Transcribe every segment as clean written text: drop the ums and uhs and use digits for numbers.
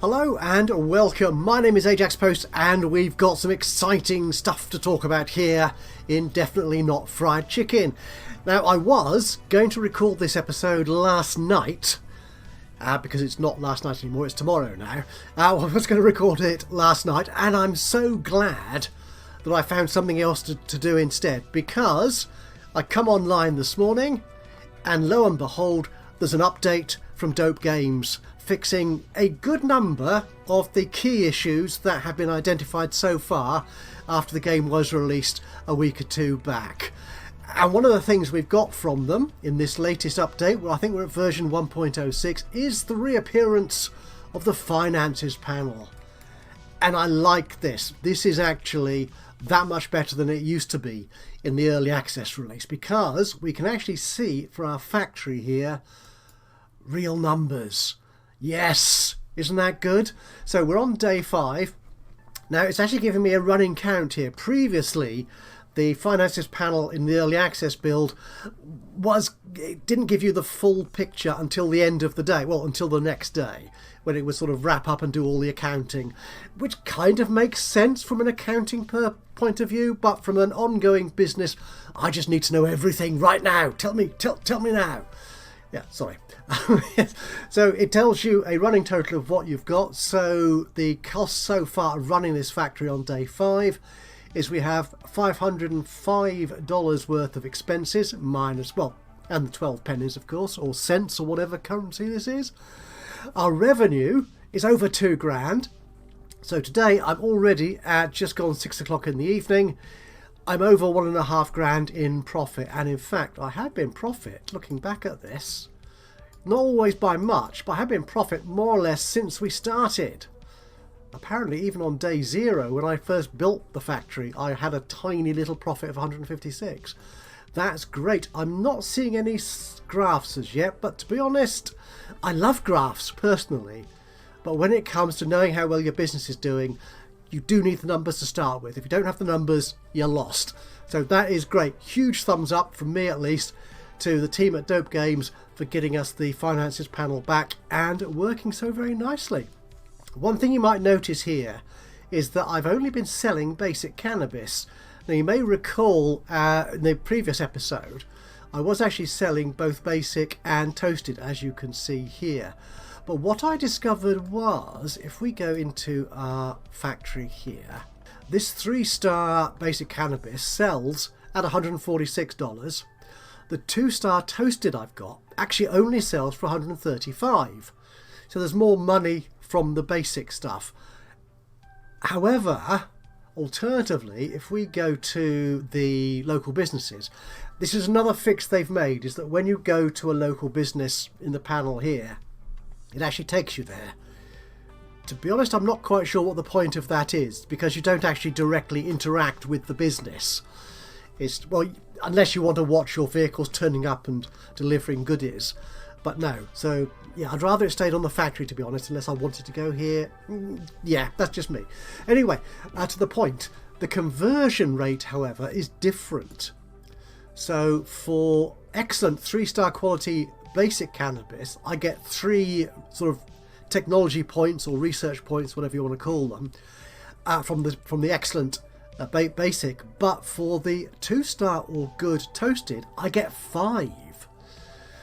Hello and welcome. My name is Ajaxpost and we've got some exciting stuff to talk about here in Definitely Not Fried Chicken. Now, I was going to record this episode last night, because it's not last night anymore, it's tomorrow now. I was going to record it last night and I'm so glad that I found something else to do instead, because I come online this morning and lo and behold, there's an update from Dope Games fixing a good number of the key issues that have been identified so far after the game was released a week or two back. And one of the things we've got from them in this latest update, well, I think we're at version 1.06, is the reappearance of the finances panel. And I like this. This is actually that much better than it used to be in the early access release, because we can actually see for our factory here real numbers. Yes, isn't that good? So we're on day 5. Now it's actually giving me a running count here. Previously, the finances panel in the early access build it didn't give you the full picture until the end of the day. Well, until the next day, when it would sort of wrap up and do all the accounting, which kind of makes sense from an accounting point of view, but from an ongoing business, I just need to know everything right now. Tell me now. Yeah, sorry. So it tells you a running total of what you've got. So the cost so far of running this factory on day 5 is we have $505 worth of expenses minus, well, and the 12 pennies, of course, or cents or whatever currency this is. Our revenue is over $2,000. So today I'm already at just gone 6 o'clock in the evening. I'm over $1,500 in profit, and in fact I have been profit looking back at this, not always by much, but I have been profit more or less since we started. Apparently even on day 0 when I first built the factory I had a tiny little profit of 156. That's great. I'm not seeing any graphs as yet, but to be honest, I love graphs personally, but when it comes to knowing how well your business is doing, you do need the numbers to start with. If you don't have the numbers, you're lost. So that is great. Huge thumbs up from me, at least, to the team at Dope Games for getting us the finances panel back and working so very nicely. One thing you might notice here is that I've only been selling basic cannabis. Now, you may recall in the previous episode, I was actually selling both basic and toasted, as you can see here. But what I discovered was, if we go into our factory here, this 3-star basic cannabis sells at $146. The 2-star toasted I've got actually only sells for $135. So there's more money from the basic stuff. However, alternatively, if we go to the local businesses, this is another fix they've made, is that when you go to a local business in the panel here, it actually takes you there. To be honest, I'm not quite sure what the point of that is, because you don't actually directly interact with the business. It's, well, unless you want to watch your vehicles turning up and delivering goodies. But no, so yeah, I'd rather it stayed on the factory, to be honest, unless I wanted to go here. Yeah, that's just me. Anyway, to the point, the conversion rate, however, is different. So for excellent 3-star quality basic cannabis, I get 3 sort of technology points or research points, whatever you want to call them, from the excellent basic. But for the 2-star or good toasted, I get 5.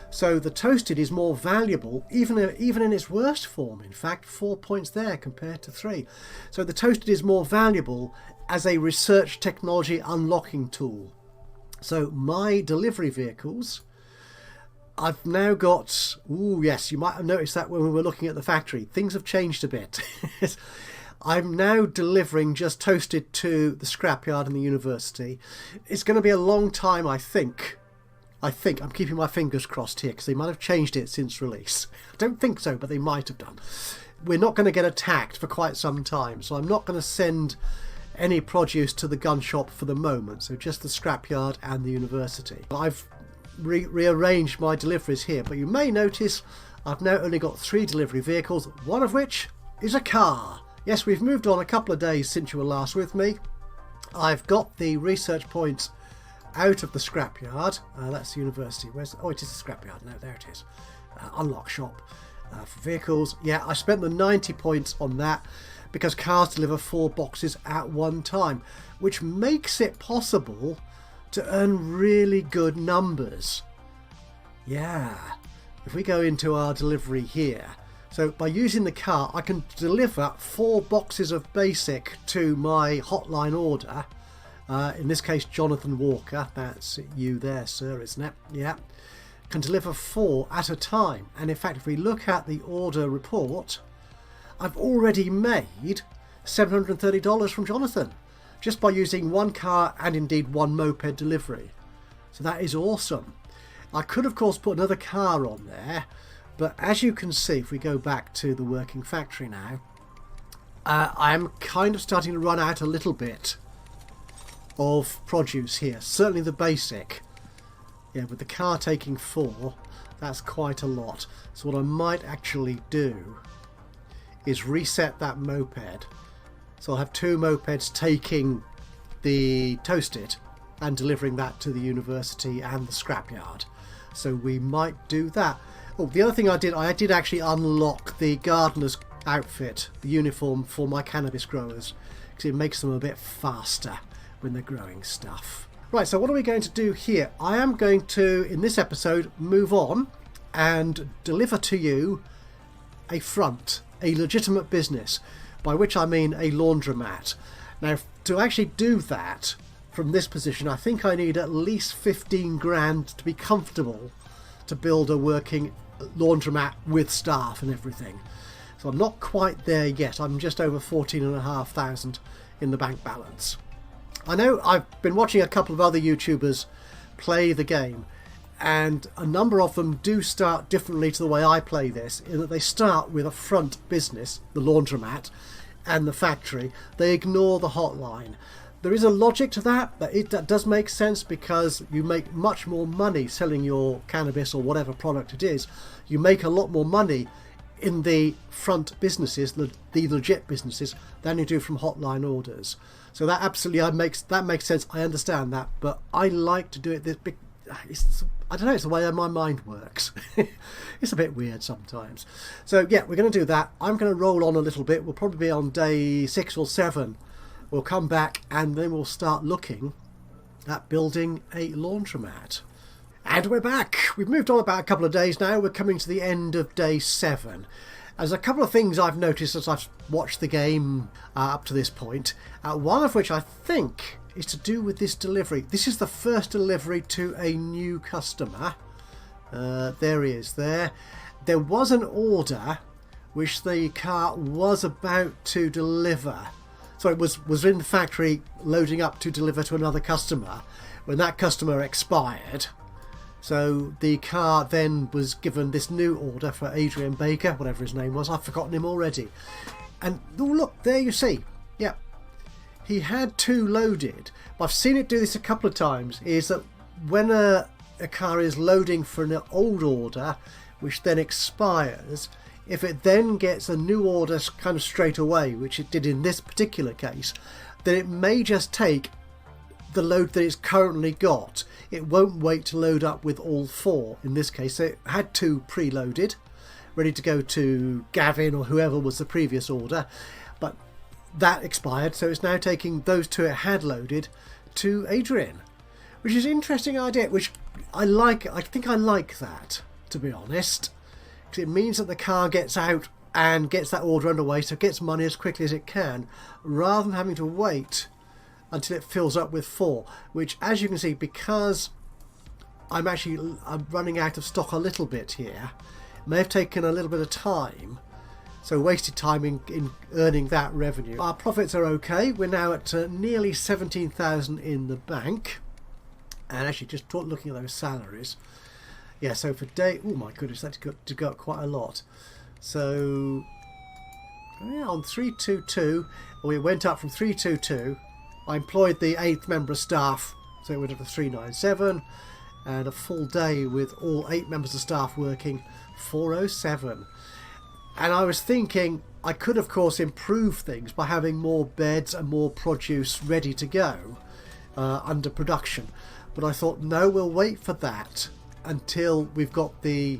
So the toasted is more valuable, even in its worst form. In fact, 4 points there compared to 3. So the toasted is more valuable as a research technology unlocking tool. So my delivery vehicles, I've now got, yes, you might have noticed that when we were looking at the factory. Things have changed a bit. I'm now delivering just toasted to the scrapyard and the university. It's going to be a long time, I think. I'm keeping my fingers crossed here, because they might have changed it since release. I don't think so, but they might have done. We're not going to get attacked for quite some time, so I'm not going to send any produce to the gun shop for the moment. So just the scrapyard and the university. I've rearranged my deliveries here, but you may notice I've now only got 3 delivery vehicles, one of which is a car. Yes, we've moved on a couple of days since you were last with me. I've got the research points out of the scrapyard. That's the university. It is the scrapyard. No, there it is. Unlock shop. For vehicles, yeah, I spent the 90 points on that because cars deliver 4 boxes at one time, which makes it possible to earn really good numbers. Yeah, if we go into our delivery here, so by using the car I can deliver 4 boxes of basic to my hotline order. In this case Jonathan Walker, that's you there sir, isn't it? Yeah, can deliver 4 at a time, and in fact if we look at the order report, I've already made $730 from Jonathan just by using 1 car and indeed 1 moped delivery. So that is awesome. I could of course put another car on there, but as you can see, if we go back to the working factory now, I'm kind of starting to run out a little bit of produce here, certainly the basic. Yeah, with the car taking 4, that's quite a lot. So what I might actually do is reset that moped. So I'll have 2 mopeds taking the toasted and delivering that to the university and the scrapyard. So we might do that. Oh, the other thing I did actually unlock the gardener's outfit, the uniform for my cannabis growers, because it makes them a bit faster when they're growing stuff. Right, so what are we going to do here? I am going to, in this episode, move on and deliver to you a front, a legitimate business, by which I mean a laundromat. Now, to actually do that from this position, I think I need at least 15 grand to be comfortable to build a working laundromat with staff and everything. So I'm not quite there yet. I'm just over 14,500 in the bank balance. I know I've been watching a couple of other YouTubers play the game, and a number of them do start differently to the way I play this, in that they start with a front business, the laundromat, and the factory. They ignore the hotline. There is a logic to that, but that does make sense because you make much more money selling your cannabis or whatever product it is. You make a lot more money in the front businesses, the legit businesses, than you do from hotline orders. So that absolutely makes sense. I understand that, but I like to do it this big. I don't know, it's the way my mind works. It's a bit weird sometimes. So yeah, we're going to do that. I'm going to roll on a little bit. We'll probably be on day 6 or 7. We'll come back and then we'll start looking at building a laundromat. And we're back. We've moved on about a couple of days now. We're coming to the end of day 7. There's a couple of things I've noticed as I've watched the game up to this point. One of which I think is to do with this delivery. This is the first delivery to a new customer. There he is there. There was an order which the car was about to deliver. So it was in the factory loading up to deliver to another customer when that customer expired. So the car then was given this new order for Adrian Baker, whatever his name was. I've forgotten him already. And oh, look, there you see. Yeah, he had 2 loaded. But I've seen it do this a couple of times, is that when a car is loading for an old order, which then expires, if it then gets a new order kind of straight away, which it did in this particular case, then it may just take the load that it's currently got. It won't wait to load up with all 4 in this case. So it had 2 preloaded, ready to go to Gavin or whoever was the previous order, but that expired, so it's now taking those 2 it had loaded to Adrian, which is an interesting idea, which I like. I think I like that, to be honest, because it means that the car gets out and gets that order underway, so it gets money as quickly as it can, rather than having to wait until it fills up with 4, which, as you can see, because I'm running out of stock a little bit here, may have taken a little bit of time, so wasted time in earning that revenue. Our profits are okay. We're now at nearly 17,000 in the bank, and actually just looking at those salaries, yeah, so for day, oh my goodness, that's got to go up quite a lot. So yeah, on 322, we went up from 322. I employed the 8th member of staff, so it went up to 397, and a full day with all 8 members of staff working, 407. And I was thinking I could of course improve things by having more beds and more produce ready to go under production, but I thought no, we'll wait for that until we've got the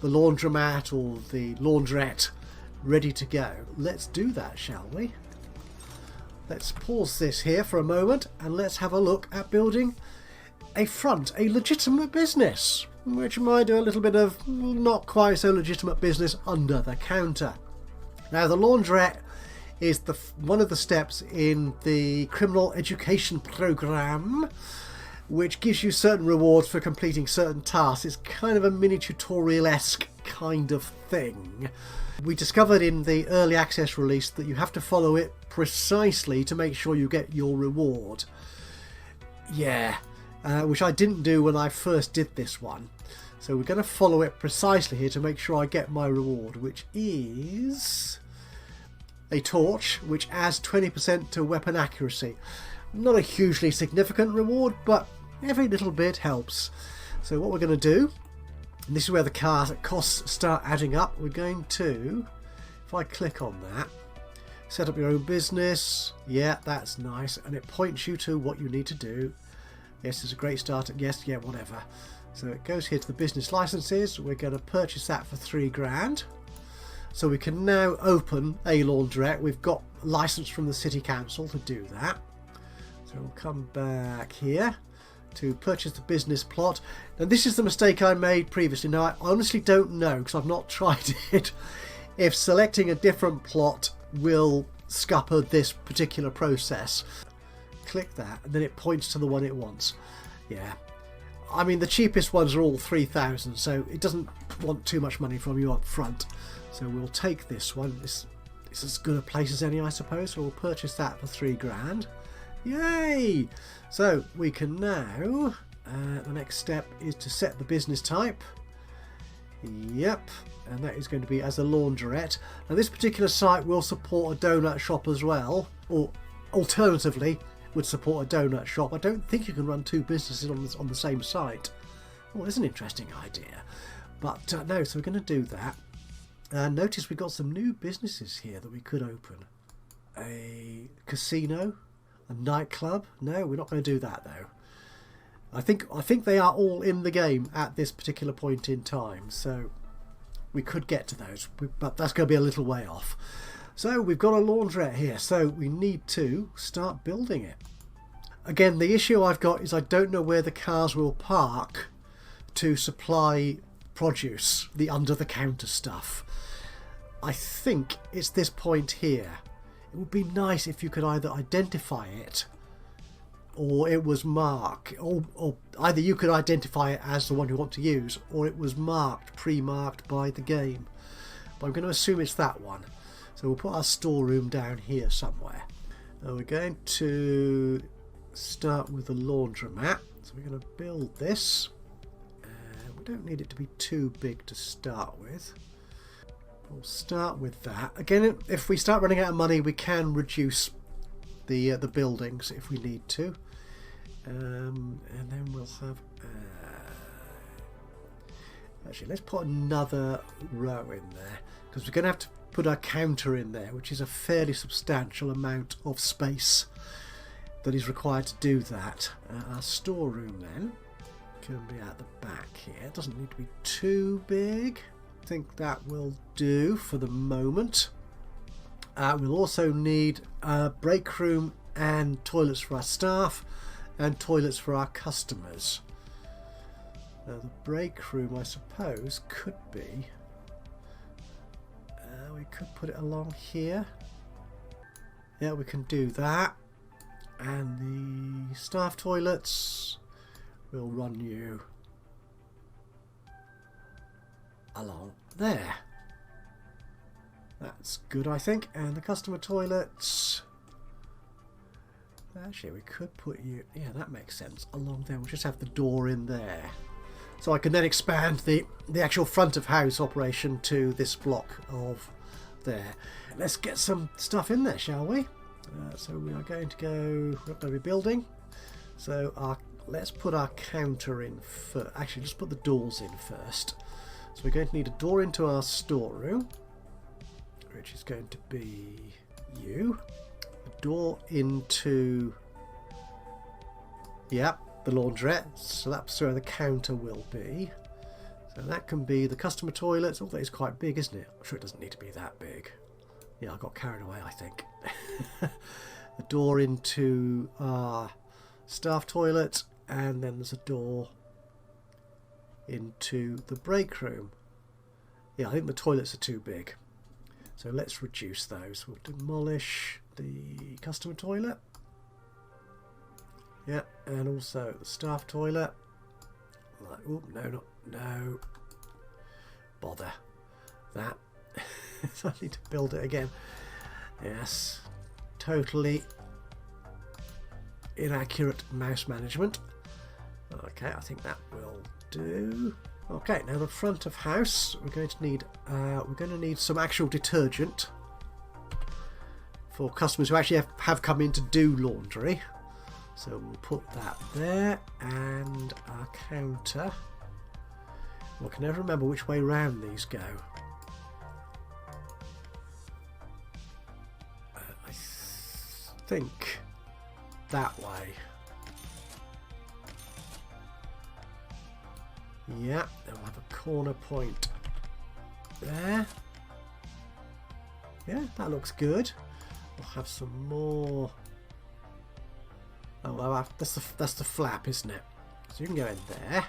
the laundromat or the laundrette ready to go. Let's do that, shall we? Let's pause this here for a moment and let's have a look at building a legitimate business, which might do a little bit of not quite so legitimate business under the counter. Now, the laundrette is one of the steps in the criminal education program, which gives you certain rewards for completing certain tasks. It's kind of a mini tutorial-esque kind of thing. We discovered in the early access release that you have to follow it precisely to make sure you get your reward. Yeah, which I didn't do when I first did this one. So we're going to follow it precisely here to make sure I get my reward, which is a torch, which adds 20% to weapon accuracy. Not a hugely significant reward, but every little bit helps. So what we're going to do, and this is where the costs start adding up, we're going to, if I click on that, set up your own business. Yeah, that's nice, and it points you to what you need to do. Yes, it's a great start. Yes, yeah, whatever. So it goes here to the business licenses. We're going to purchase that for £3,000. So we can now open a laundrette. We've got a license from the City Council to do that. So we'll come back here to purchase the business plot. Now, this is the mistake I made previously. Now, I honestly don't know, because I've not tried it, if selecting a different plot will scupper this particular process. Click that, and then it points to the one it wants. Yeah. I mean, the cheapest ones are all 3,000, so it doesn't want too much money from you up front. So we'll take this one. This is as good a place as any, I suppose. So we'll purchase that for £3,000. Yay! So we can now, the next step is to set the business type. Yep, and that is going to be as a laundrette. Now, this particular site will support a donut shop as well, or alternatively would support a donut shop. I don't think you can run two businesses on the same site. Oh, that's an interesting idea. But no, so we're going to do that. Notice we've got some new businesses here that we could open. A casino, a nightclub. No, we're not going to do that though. I think they are all in the game at this particular point in time, so we could get to those, but that's going to be a little way off. So we've got a laundrette here, so we need to start building it. Again, the issue I've got is I don't know where the cars will park to supply produce, the under-the-counter stuff. I think it's this point here. It would be nice if you could either identify it or it was marked, or either you could identify it as the one you want to use, or it was marked, pre-marked by the game. But I'm going to assume it's that one. So we'll put our storeroom down here somewhere. Now we're going to start with the laundromat. So we're going to build this. We don't need it to be too big to start with. We'll start with that. Again, if we start running out of money, we can reduce the buildings if we need to. And then we'll have... actually, let's put another row in there, because we're going to have to put our counter in there, which is a fairly substantial amount of space that is required to do that. Our storeroom then can be at the back here. It doesn't need to be too big. I think that will do for the moment. We'll also need a break room and toilets for our staff and toilets for our customers. Now the break room, I suppose, could be... we could put it along here. Yeah, we can do that. And the staff toilets will run you along there. That's good, I think. And the customer toilets... Actually, we could put you... Yeah, that makes sense. Along there, we'll just have the door in there. So I can then expand the actual front of house operation to this block of there. Let's get some stuff in there, shall we? So we are going to go... We're not going to be building. So let's put our counter in first. Actually, let's put the doors in first. So we're going to need a door into our storeroom, which is going to be you. A door into... Yep, the laundrette. So that's where the counter will be. So that can be the customer toilets. Oh, that is quite big, isn't it? I'm sure it doesn't need to be that big. Yeah, I got carried away, I think. The door into our staff toilet, and then there's a door into the break room. Yeah, I think the toilets are too big. So let's reduce those. We'll demolish the customer toilet. Yeah, and also the staff toilet. Like, oh, no. Bother. That. So I need to build it again. Yes. Totally inaccurate mouse management. Okay, I think that will do. Okay, now the front of house, we're going to need some actual detergent for customers who actually have come in to do laundry. So we'll put that there, and our counter. Well, I can never remember which way round these go. I think that way. Yeah, then we'll have a corner point there. Yeah, that looks good. We'll have some more. Oh, well, that's the flap, isn't it? So you can go in there.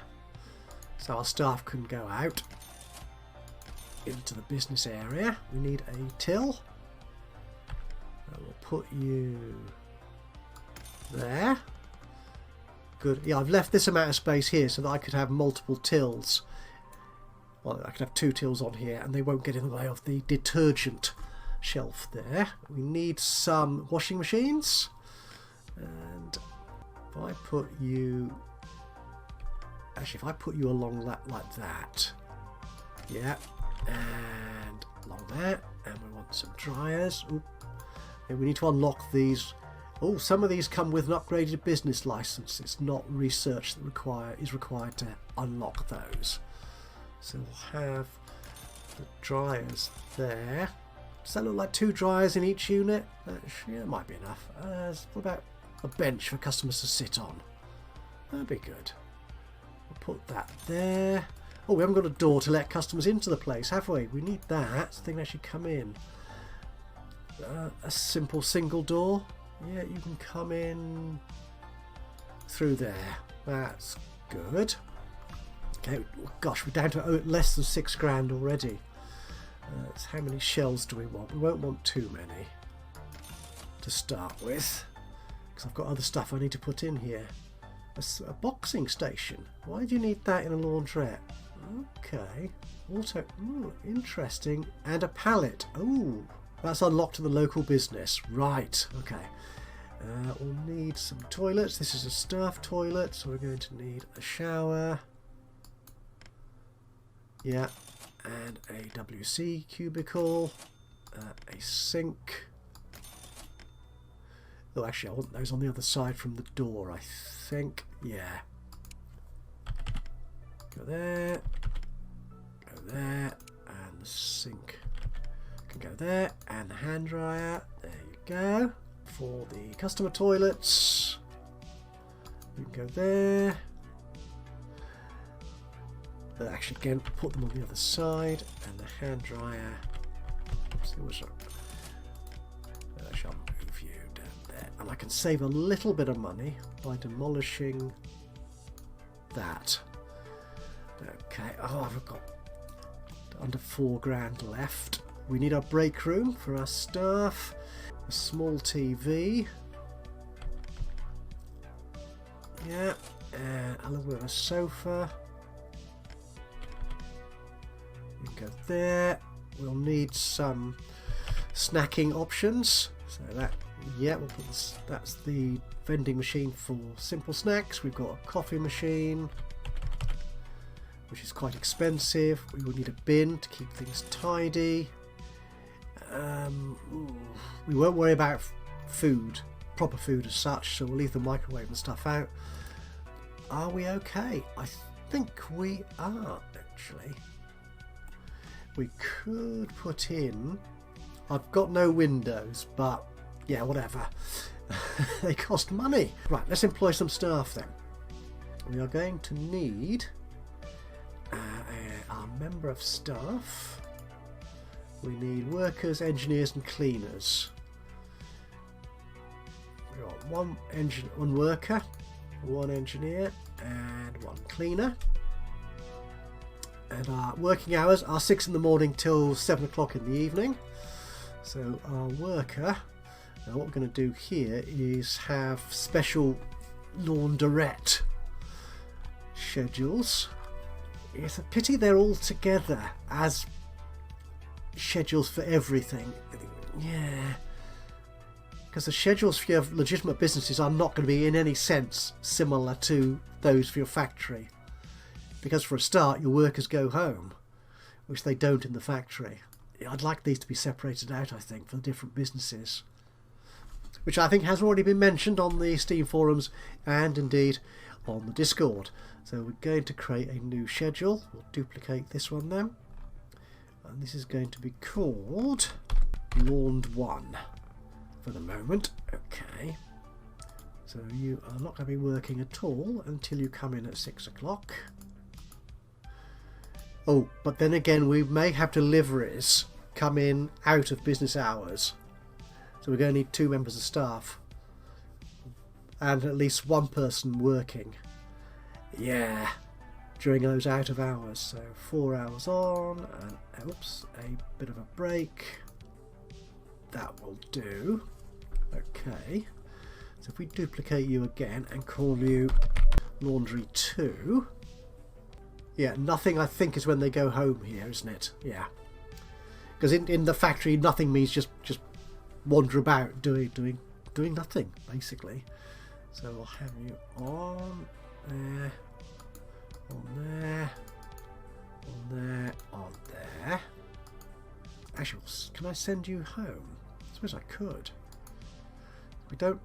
So our staff can go out into the business area. We need a till. And we'll put you there. Good. Yeah, I've left this amount of space here so that I could have multiple tills. Well, I could have 2 tills on here and they won't get in the way of the detergent shelf there. We need some washing machines. And if I put you... Actually, if I put you along that like that. Yeah. And along there. And we want some dryers. Oop. And we need to unlock these. Oh, some of these come with an upgraded business license. It's not research that is required to unlock those. So we'll have the dryers there. Does that look like 2 dryers in each unit? Yeah, it might be enough. What about a bench for customers to sit on? That'd be good. We'll put that there. Oh, we haven't got a door to let customers into the place, have we? We need that so they can actually come in. A simple single door. Yeah, you can come in through there. That's good. Okay, gosh, we're down to less than 6 grand already. So how many shells do we want? We won't want too many to start with, because I've got other stuff I need to put in here. A boxing station. Why do you need that in a laundrette? Okay. Also, interesting. And a pallet. Oh, that's unlocked to the local business. Right. Okay. We'll need some toilets. This is a staff toilet, so we're going to need a shower. Yeah. And a WC cubicle. A sink. Oh, actually, I want those on the other side from the door, I think. Yeah. Go there. Go there. And the sink can go there. And the hand dryer. There you go. For the customer toilets, we can go there. Actually, again, put them on the other side. And the hand dryer. Oops, there was a shall move you down there. And I can save a little bit of money by demolishing that. Okay. Oh, I've got under 4 grand left. We need our break room for our staff. A small TV. Yeah, and a little bit of a sofa. We can go there. We'll need some snacking options. So that, yeah, we'll put this, that's the vending machine for simple snacks. We've got a coffee machine, which is quite expensive. We will need a bin to keep things tidy. We won't worry about food, proper food as such, so we'll leave the microwave and stuff out. Are we okay? I think we are, actually. We could put in... I've got no windows, but yeah, whatever. They cost money. Right, let's employ some staff then. We are going to need member of staff. We need workers, engineers and cleaners. We've got one worker, one engineer and one cleaner. And our working hours are 6 in the morning till 7 o'clock in the evening. So our worker, now what we're going to do here is have special laundrette schedules. It's a pity they're all together as schedules for everything. Yeah, because the schedules for your legitimate businesses are not going to be in any sense similar to those for your factory. Because for a start, your workers go home, which they don't in the factory. I'd like these to be separated out, I think, for the different businesses. Which I think has already been mentioned on the Steam forums and indeed on the Discord. So we're going to create a new schedule. We'll duplicate this one then. And this is going to be called Laund1 for the moment. Okay. So you are not going to be working at all until you come in at 6 o'clock. Oh, but then again, we may have deliveries come in out of business hours. So we're going to need 2 members of staff. And at least one person working. Yeah, during those out of hours. So 4 hours on, and oops, a bit of a break. That will do. Okay. So if we duplicate you again and call you Laundry 2. Yeah, nothing I think is when they go home here, isn't it? Yeah. Because in the factory, nothing means just wander about doing nothing, basically. So we'll have you on there, on there, on there, on there. Actually, can I send you home? I suppose I could. We don't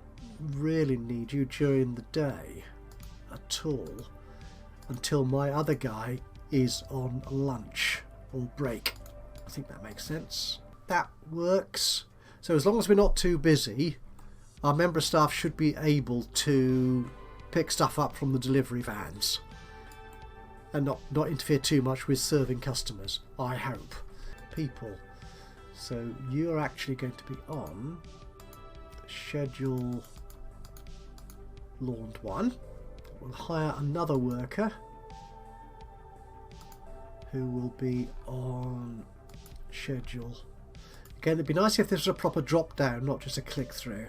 really need you during the day at all. Until my other guy is on lunch or break. I think that makes sense. That works. So as long as we're not too busy, our member of staff should be able to pick stuff up from the delivery vans and not interfere too much with serving customers, I hope. People. So you're actually going to be on schedule Laund1. We'll hire another worker who will be on schedule. Again, it'd be nice if this was a proper drop down, not just a click through.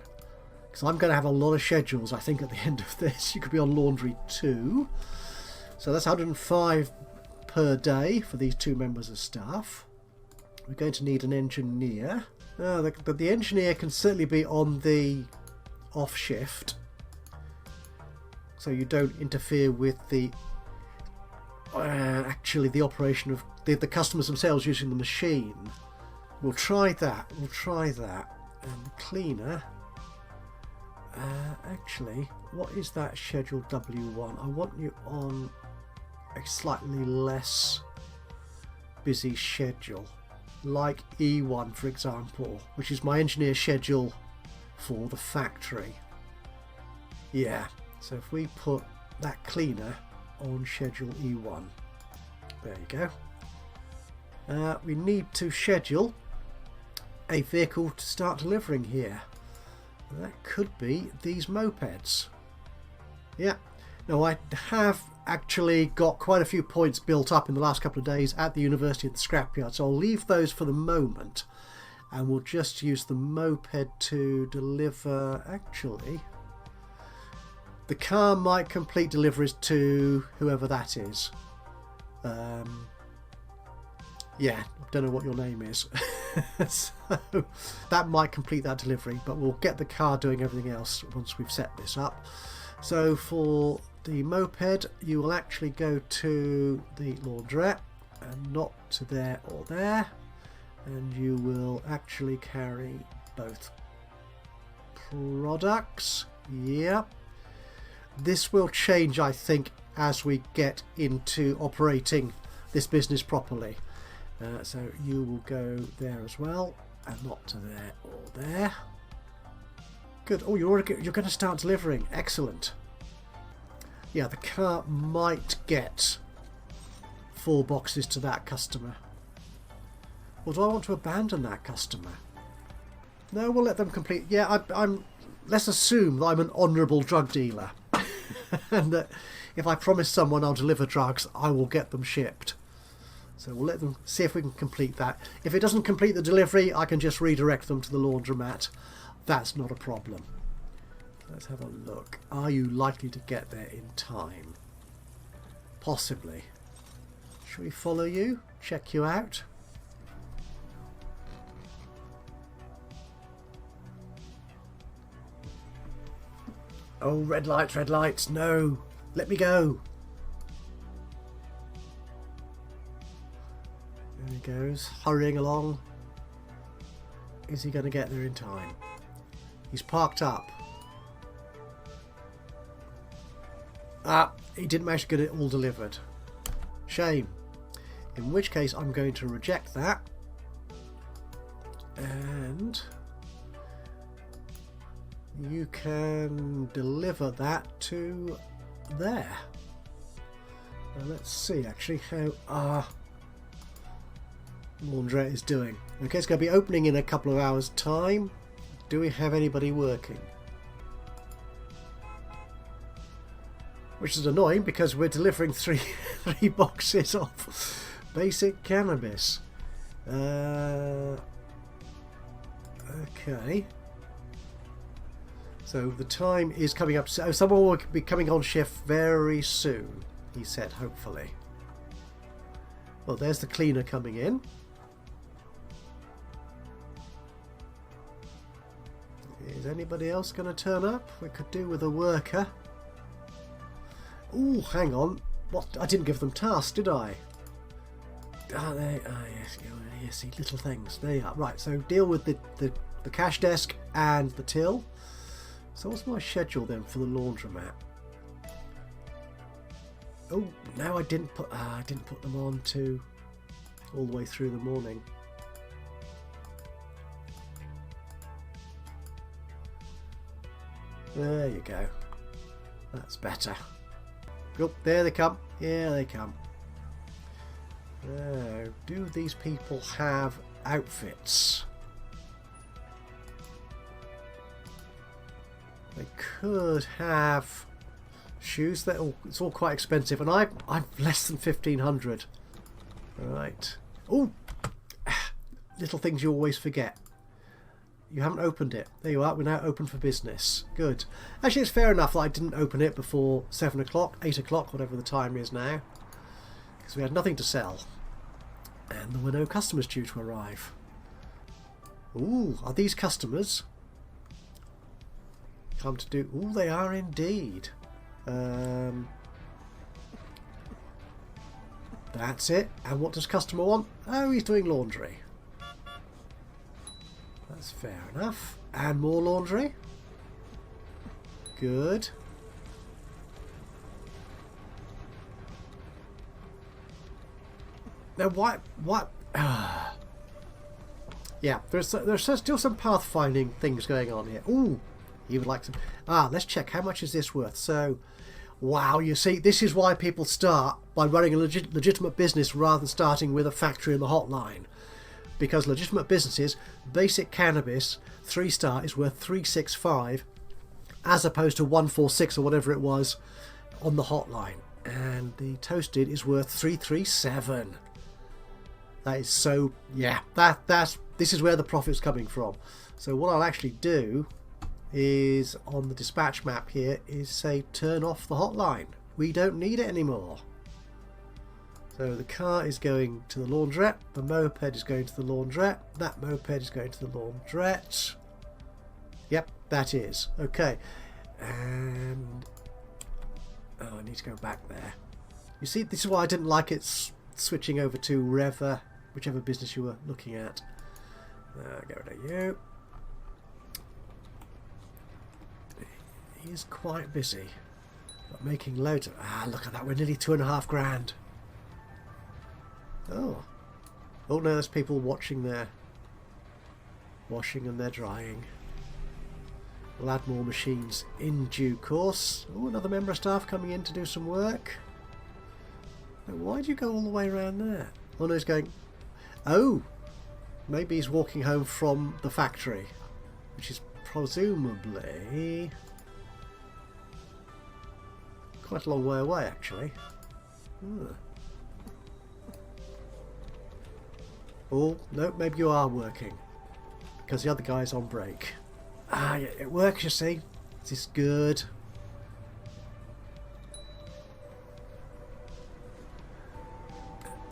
Because I'm going to have a lot of schedules, I think, at the end of this. You could be on Laundry 2. So that's 105 per day for these 2 members of staff. We're going to need an engineer. But the engineer can certainly be on the off shift. So you don't interfere with the actually the operation of the customers themselves using the machine. We'll try that. We'll try that. And the cleaner. Actually, what is that schedule W1? I want you on a slightly less busy schedule, like E1, for example, which is my engineer schedule for the factory. Yeah. So if we put that cleaner on schedule E1, there you go. We need to schedule a vehicle to start delivering here. And that could be these mopeds. Yeah. Now I have actually got quite a few points built up in the last couple of days at the university and the scrapyard, so I'll leave those for the moment. And we'll just use the moped to deliver, actually. The car might complete deliveries to whoever that is. Yeah, I don't know what your name is. So that might complete that delivery, but we'll get the car doing everything else once we've set this up. So for the moped, you will actually go to the laundrette and not to there or there. And you will actually carry both products. Yep. This will change, I think, as we get into operating this business properly. So you will go there as well, and not to there or there. Good. Oh, you're going to start delivering. Excellent. Yeah, the car might get 4 boxes to that customer. Or do I want to abandon that customer? No, we'll let them complete. Yeah, let's assume that I'm an honourable drug dealer. And that if I promise someone I'll deliver drugs, I will get them shipped. So we'll let them see if we can complete that. If it doesn't complete the delivery, I can just redirect them to the laundromat. That's not a problem. Let's have a look. Are you likely to get there in time? Possibly. Shall we follow you? Check you out? Oh, red lights, no! Let me go! There he goes, hurrying along. Is he going to get there in time? He's parked up. Ah, he didn't manage to get it all delivered. Shame. In which case I'm going to reject that. And you can deliver that to there. Now let's see actually how our Laundrette is doing. Okay, it's going to be opening in a couple of hours' time. Do we have anybody working? Which is annoying because we're delivering three boxes of basic cannabis. Okay. So the time is coming up. So someone will be coming on shift very soon, he said, hopefully. Well, there's the cleaner coming in. Is anybody else going to turn up? We could do with a worker. Ooh, hang on. What? I didn't give them tasks, did I? Ah, yes, see, little things. There you are. Right, so deal with the cash desk and the till. So what's my schedule then for the laundromat? Oh, no, I didn't put them on to all the way through the morning. There you go. That's better. Oh, there they come. Here they come. Now, do these people have outfits? They could have shoes. It's all quite expensive, and I'm less than 1,500. Right. Oh, little things you always forget. You haven't opened it. There you are. We're now open for business. Good. Actually, it's fair enough that I didn't open it before 7 o'clock, 8 o'clock, whatever the time is now, because we had nothing to sell, and there were no customers due to arrive. Ooh, are these customers come to do? Ooh, they are indeed. That's it. And what does customer want? Oh, he's doing laundry. That's fair enough. And more laundry. Good. Now, what? Yeah, there's still some pathfinding things going on here. Ooh, you would like some. Let's check. How much is this worth? So, wow, you see, this is why people start by running a legitimate business rather than starting with a factory in the hotline. Because legitimate businesses, basic cannabis 3-star is worth 365, as opposed to 146 or whatever it was on the hotline, and the toasted is worth 337. That is so, yeah. This is where the profit's coming from. So what I'll actually do is on the dispatch map here is say turn off the hotline. We don't need it anymore. So the car is going to the laundrette, the moped is going to the laundrette, that moped is going to the laundrette. Yep, that is. Okay. And I need to go back there. You see, this is why I didn't like it switching over to whichever business you were looking at. Get rid of you. He is quite busy, but making loads of... look at that, we're nearly 2.5 grand. Oh no, there's people watching their washing and they're drying. We'll add more machines in due course. Oh, another member of staff coming in to do some work. Why'd you go all the way around there? Oh no, he's going... Oh! Maybe he's walking home from the factory, which is presumably quite a long way away, actually. Oh, no, maybe you are working, because the other guy's on break. Ah, it works, you see. This is good.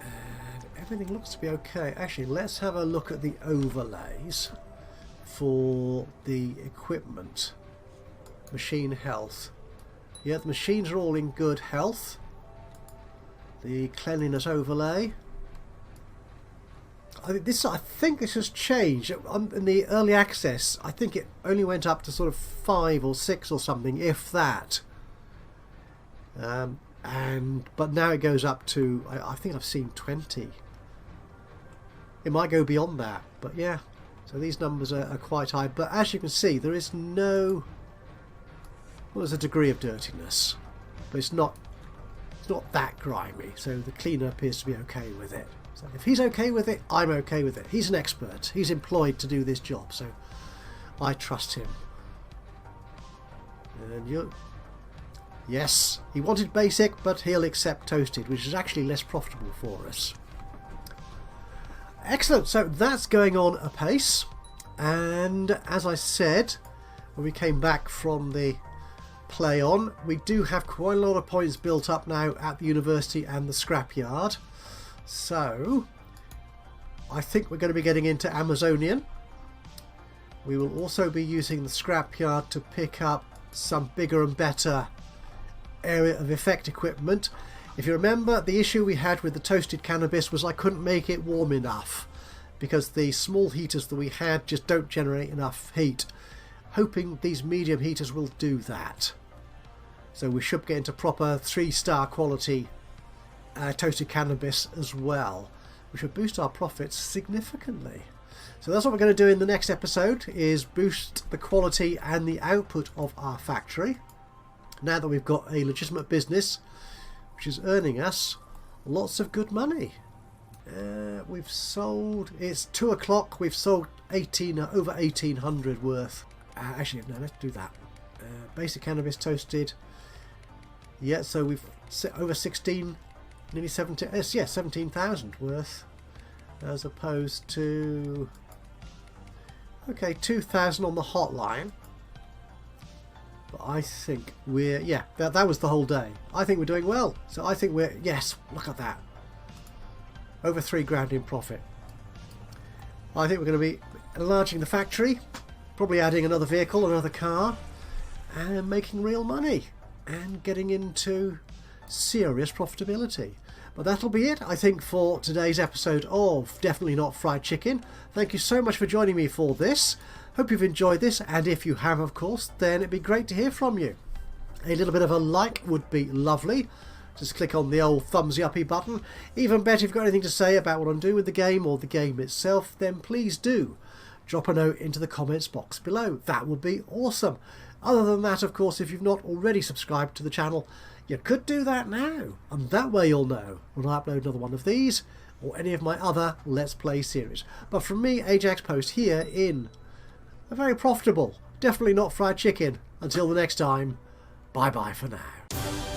And everything looks to be okay. Actually, let's have a look at the overlays for the equipment. Machine health. Yeah, the machines are all in good health. The cleanliness overlay. I think this has changed. In the early access, I think it only went up to sort of 5 or 6 or something, if that. But now it goes up to, I think I've seen 20. It might go beyond that, but yeah. So these numbers are quite high. But as you can see, there is no... Well, there's a degree of dirtiness, but it's not that grimy. So the cleaner appears to be okay with it. So if he's okay with it, I'm okay with it. He's an expert. He's employed to do this job, so I trust him. And you... Yes, he wanted basic, but he'll accept toasted, which is actually less profitable for us. Excellent, so that's going on apace. And as I said, when we came back from the play on, we do have quite a lot of points built up now at the university and the scrapyard. So I think we're going to be getting into Amazonian. We will also be using the scrapyard to pick up some bigger and better area of effect equipment. If you remember, the issue we had with the toasted cannabis was I couldn't make it warm enough because the small heaters that we had just don't generate enough heat. Hoping these medium heaters will do that. So we should get into proper 3-star quality toasted cannabis as well, which would boost our profits significantly. So that's what we're going to do in the next episode, is boost the quality and the output of our factory. Now that we've got a legitimate business which is earning us lots of good money. We've sold, it's 2 o'clock, we've sold over 1800 worth. Actually, no, let's do that. Basic cannabis toasted. Yeah, so we've over 16, nearly 17, yeah, 17,000 worth, as opposed to, okay, 2,000 on the hotline. But I think we're, yeah, that was the whole day. I think we're doing well. So I think we're, yes, look at that. Over £3,000 in profit. I think we're going to be enlarging the factory, probably adding another vehicle, another car, and making real money and getting into serious profitability. But that'll be it, I think, for today's episode of Definitely Not Fried Chicken. Thank you so much for joining me for this. Hope you've enjoyed this, and if you have, of course, then it'd be great to hear from you. A little bit of a like would be lovely. Just click on the old thumbsy uppy button. Even better, if you've got anything to say about what I'm doing with the game or the game itself, then please do drop a note into the comments box below. That would be awesome. Other than that, of course, if you've not already subscribed to the channel, you could do that now, and that way you'll know when I upload another one of these or any of my other Let's Play series. But from me, Ajaxpost, here in a very profitable, Definitely Not Fried Chicken. Until the next time, bye bye for now.